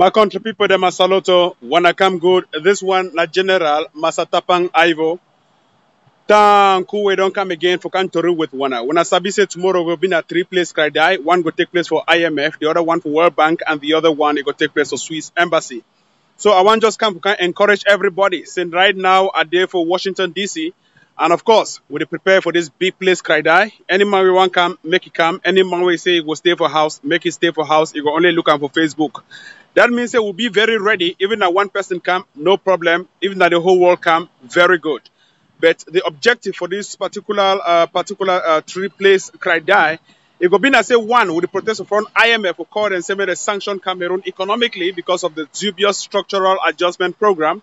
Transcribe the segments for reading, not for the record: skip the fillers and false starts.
My country people, them Masaloto, wanna come good. This one, na General Masatapang Ivo. Tanku, we don't come again for Kantoru with Wana. When I sabi say tomorrow will be in a three-place cry die. One will take place for IMF, the other one for World Bank, and the other one it will take place for Swiss Embassy. So I want just come to encourage everybody. Since right now a day for Washington DC, and of course we prepare for this big place cry die. Any man we want come, make it come. Any man we say he will stay for house, make it stay for house. You will only look out for Facebook. That means that we'll be very ready. Even that one person come, no problem. Even that the whole world come, very good. But the objective for this particular three-place cry die, it will be na say one with the protest from IMF for call and say may they sanction Cameroon economically because of the dubious structural adjustment program.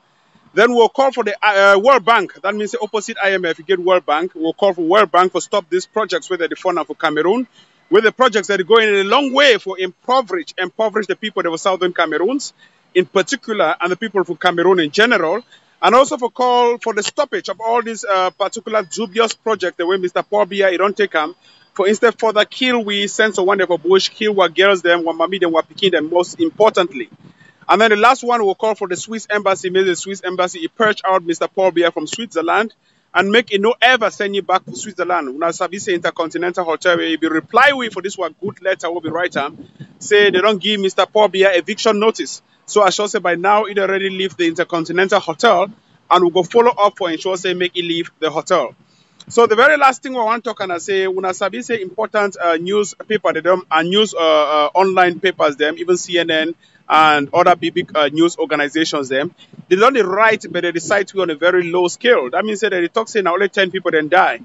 Then we'll call for the World Bank. That means the opposite IMF, you get World Bank. We'll call for World Bank for stop these projects where they fund for Cameroon. With the projects that are going a long way for impoverish the people of the southern Cameroons in particular and the people of Cameroon in general. And also for call for the stoppage of all these particular dubious projects the way Mr. Paul Biya, he don't take them. For instance, for the kill we send someone for bush, kill what girls them, what mommy them, what picking them most importantly. And then the last one will call for the Swiss Embassy. Maybe the Swiss Embassy, he purge out Mr. Paul Biya from Switzerland and make it no ever send you back to Switzerland. When I say Intercontinental Hotel, where you be reply with for this one good letter will be right say they don't give Mr. Paul Biya eviction notice. So I shall say by now it already leave the Intercontinental Hotel and we'll go follow up for ensure say make it leave the hotel. So the very last thing we want to talk and I say when I say important newspaper them and news online papers them, even CNN and other big news organizations them, they don't write but they decide to be on a very low scale. That means that they talk saying only 10 people then die.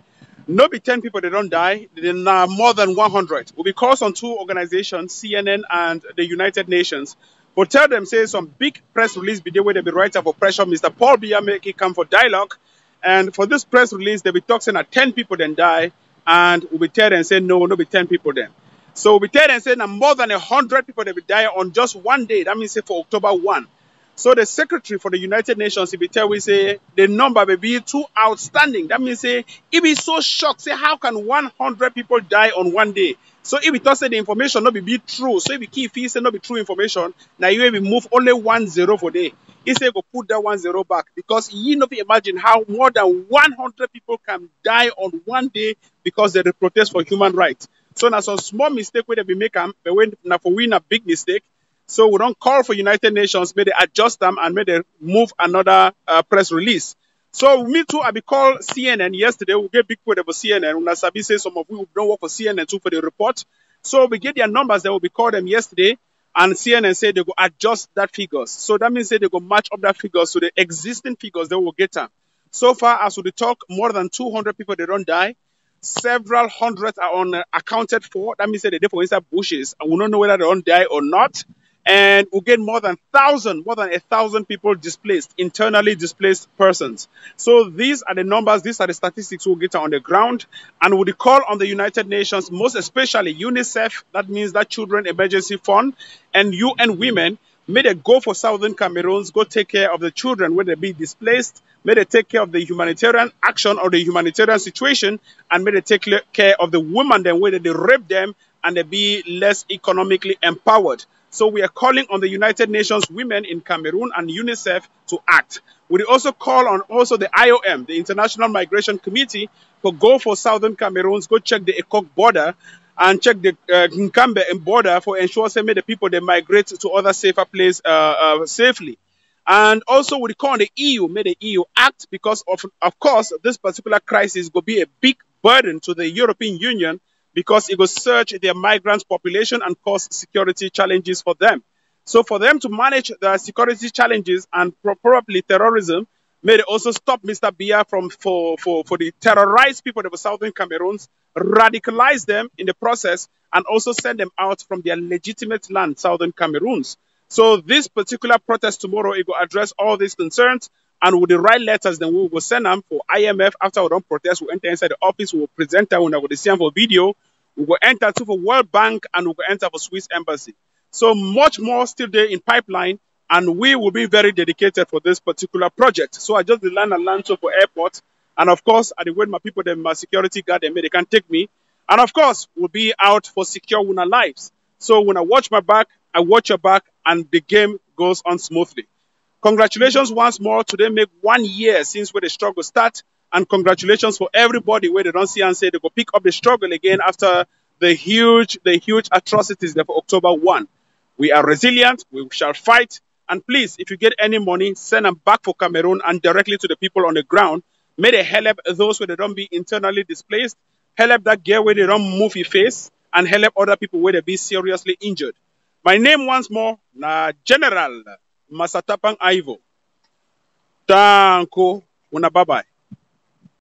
No be 10 people they don't die, then more than 100. Will be calls on two organizations, CNN and the United Nations. But tell them, say, some big press release be there where they be writing for pressure. Mr. Paul Biya make it come for dialogue. And for this press release, they be talking that 10 people then die. And we'll be tell them, say, no be 10 people then. So we'll be tell them, say, now more than 100 people they will die on just one day. That means, say, for October 1. So the secretary for the United Nations, he be tell we say, the number will be too outstanding. That means, say, he be so shocked. Say, how can 100 people die on one day? So if we talk say the information not be true, so if we keep say not be true information, now you will move only 10 for day. He say go put that 10 back because you not imagine how more than 100 people can die on one day because they protest for human rights. So now some small mistake where they be make them, but when now for win a big mistake. So we don't call for United Nations, may they adjust them and may they move another press release. So me too, I be called CNN yesterday. We get big quote about CNN. When I say some of you don't work for CNN too for the report. So we get their numbers that will be called them yesterday. And CNN said they go adjust that figures. So that means they go match up that figures to the existing figures they will get them. So far as we talk, more than 200 people they don't die. Several hundreds are accounted for. That means they for inside bushes and we don't know whether they don't die or not. And we get more than 1,000 people displaced, internally displaced persons. So these are the numbers, these are the statistics we'll get on the ground. And with the call on the United Nations, most especially UNICEF, that means that Children Emergency Fund, and UN Women, may they go for Southern Cameroons, go take care of the children when they be displaced, may they take care of the humanitarian action or the humanitarian situation, and may they take care of the women then where they rape them and they be less economically empowered. So we are calling on the United Nations Women in Cameroon and UNICEF to act. We also call on also the IOM, the International Migration Committee, to go for Southern Cameroons, go check the Ekok border and check the Nkambe border for ensure say the people they migrate to other safer place safely. And also we call on the EU, may the EU act because of course this particular crisis will be a big burden to the European Union because it will surge their migrant population and cause security challenges for them. So for them to manage the security challenges and probably terrorism, may they also stop Mr. Biya from for the terrorized people of the Southern Cameroons, radicalize them in the process, and also send them out from their legitimate land, Southern Cameroons. So this particular protest tomorrow, it will address all these concerns. And with the right letters, then we will send them for IMF. After we don't protest, we enter inside the office, we will present them when I will see them for video. We will enter to for World Bank and we will enter for Swiss Embassy. So much more still there in pipeline, and we will be very dedicated for this particular project. So I just land and land for airport. And of course, I wait my people, them my security guard, they can take me. And of course, we'll be out for secure our lives. So when I watch my back, I watch your back, and the game goes on smoothly. Congratulations once more. Today make 1 year since where the struggle start. And congratulations for everybody where they don't see and say they go pick up the struggle again after the huge atrocities there for October 1. We are resilient. We shall fight. And please, if you get any money, send them back for Cameroon and directly to the people on the ground. May they help those where they don't be internally displaced. Help that girl where they don't move your face. And help other people where they be seriously injured. My name once more, na General Masatapang Ivo. Tanko, una bye-bye.